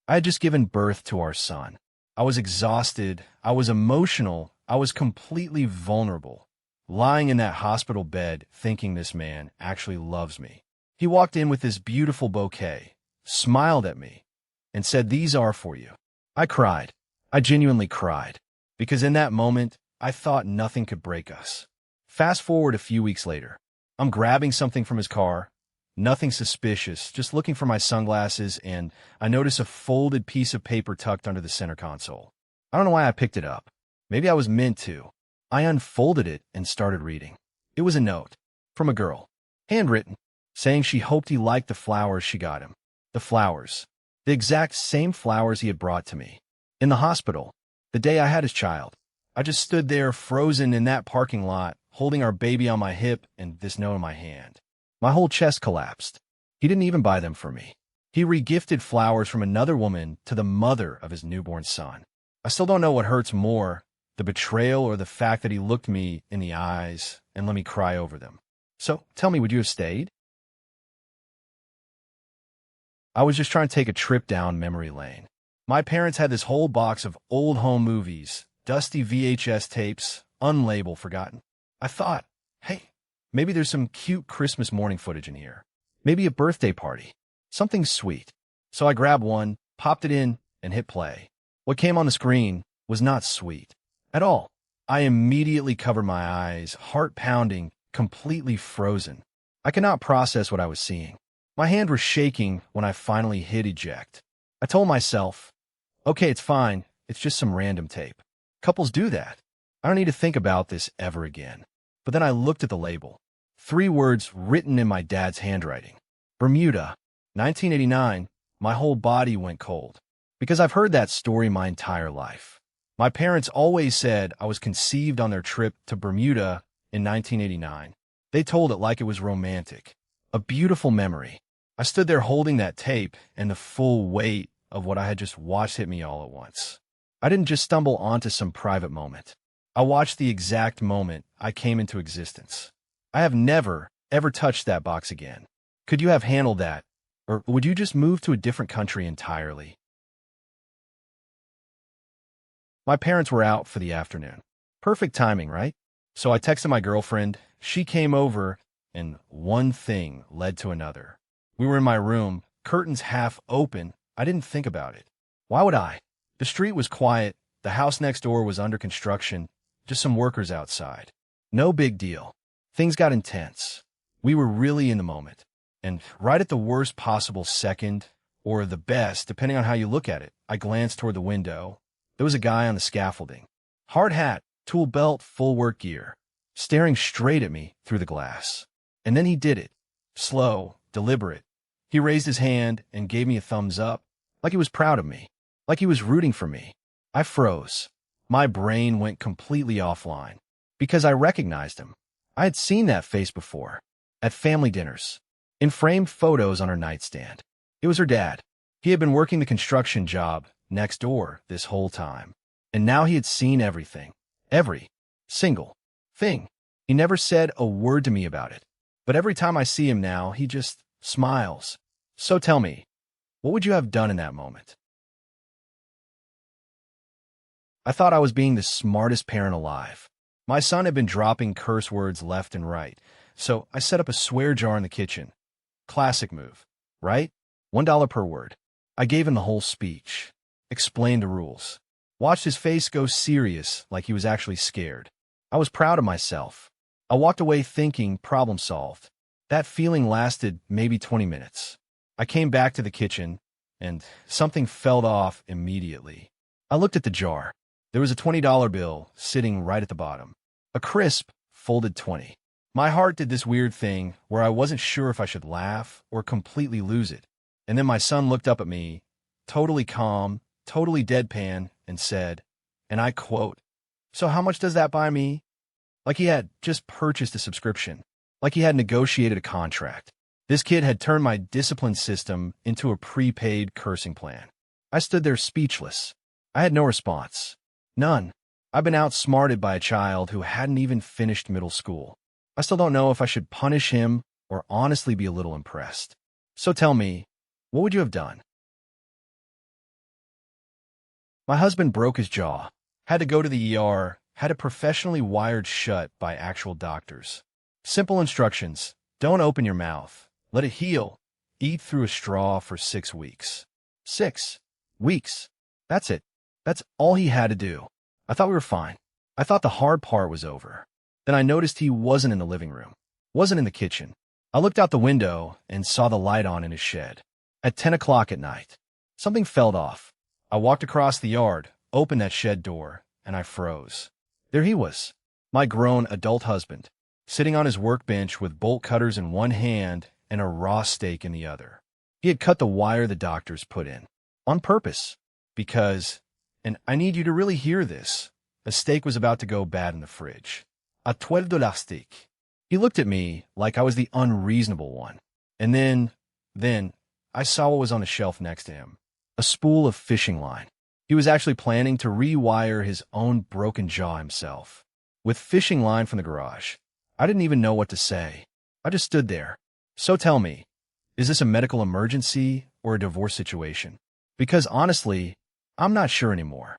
I had just given birth to our son. I was exhausted. I was emotional. I was completely vulnerable, lying in that hospital bed thinking this man actually loves me. He walked in with this beautiful bouquet, smiled at me, and said, "These are for you." I cried. I genuinely cried, because in that moment, I thought nothing could break us. Fast forward a few weeks later. I'm grabbing something from his car, nothing suspicious, just looking for my sunglasses, and I notice a folded piece of paper tucked under the center console. I don't know why I picked it up. Maybe I was meant to. I unfolded it and started reading. It was a note from a girl, handwritten, saying she hoped he liked the flowers she got him. The flowers. The exact same flowers he had brought to me. In the hospital, the day I had his child. I just stood there frozen in that parking lot, holding our baby on my hip and this note in my hand. My whole chest collapsed. He didn't even buy them for me. He regifted flowers from another woman to the mother of his newborn son. I still don't know what hurts more, the betrayal or the fact that he looked me in the eyes and let me cry over them. So, tell me, would you have stayed? I was just trying to take a trip down memory lane. My parents had this whole box of old home movies, dusty VHS tapes, unlabeled, forgotten. I thought, hey, maybe there's some cute Christmas morning footage in here. Maybe a birthday party. Something sweet. So I grabbed one, popped it in, and hit play. What came on the screen was not sweet at all. I immediately covered my eyes, heart pounding, completely frozen. I could not process what I was seeing. My hand was shaking when I finally hit eject. I told myself, okay, it's fine. It's just some random tape. Couples do that. I don't need to think about this ever again. But then I looked at the label. 3 words written in my dad's handwriting. Bermuda, 1989. My whole body went cold. Because I've heard that story my entire life. My parents always said I was conceived on their trip to Bermuda in 1989. They told it like it was romantic. A beautiful memory. I stood there holding that tape, and the full weight of what I had just watched hit me all at once. I didn't just stumble onto some private moment. I watched the exact moment I came into existence. I have never, ever touched that box again. Could you have handled that? Or would you just move to a different country entirely? My parents were out for the afternoon. Perfect timing, right? So I texted my girlfriend. She came over, and one thing led to another. We were in my room, curtains half open. I didn't think about it. Why would I? The street was quiet. The house next door was under construction. Just some workers outside. No big deal. Things got intense. We were really in the moment. And right at the worst possible second, or the best, depending on how you look at it, I glanced toward the window. There was a guy on the scaffolding. Hard hat, tool belt, full work gear, staring straight at me through the glass. And then he did it. Slow, deliberate. He raised his hand and gave me a thumbs up, like he was proud of me, like he was rooting for me. I froze. My brain went completely offline, because I recognized him. I had seen that face before, at family dinners, in framed photos on her nightstand. It was her dad. He had been working the construction job next door this whole time, and now he had seen everything, every single thing. He never said a word to me about it, but every time I see him now, he just smiles. So tell me, what would you have done in that moment? I thought I was being the smartest parent alive. My son had been dropping curse words left and right, so I set up a swear jar in the kitchen. Classic move, right? $1 per word. I gave him the whole speech, explained the rules, watched his face go serious like he was actually scared. I was proud of myself. I walked away thinking problem solved. That feeling lasted maybe 20 minutes. I came back to the kitchen, and something fell off immediately. I looked at the jar. There was a $20 bill sitting right at the bottom. A crisp, folded 20. My heart did this weird thing where I wasn't sure if I should laugh or completely lose it. And then my son looked up at me, totally calm, totally deadpan, and said, and I quote, "So how much does that buy me?" Like he had just purchased a subscription. Like he had negotiated a contract. This kid had turned my discipline system into a prepaid cursing plan. I stood there speechless. I had no response. None. I've been outsmarted by a child who hadn't even finished middle school. I still don't know if I should punish him or honestly be a little impressed. So tell me, what would you have done? My husband broke his jaw, had to go to the ER, had it professionally wired shut by actual doctors. Simple instructions: don't open your mouth, let it heal, eat through a straw for 6 weeks. 6 weeks. That's it. That's all he had to do. I thought we were fine. I thought the hard part was over. Then I noticed he wasn't in the living room, wasn't in the kitchen. I looked out the window and saw the light on in his shed. At 10 o'clock at night, something fell off. I walked across the yard, opened that shed door, and I froze. There he was, my grown adult husband, sitting on his workbench with bolt cutters in one hand and a raw steak in the other. He had cut the wire the doctors put in, on purpose, because, and I need you to really hear this, a steak was about to go bad in the fridge. A toile de la steak. He looked at me like I was the unreasonable one. And then, I saw what was on the shelf next to him. A spool of fishing line. He was actually planning to rewire his own broken jaw himself. With fishing line from the garage. I didn't even know what to say. I just stood there. So tell me, is this a medical emergency or a divorce situation? Because honestly, I'm not sure anymore.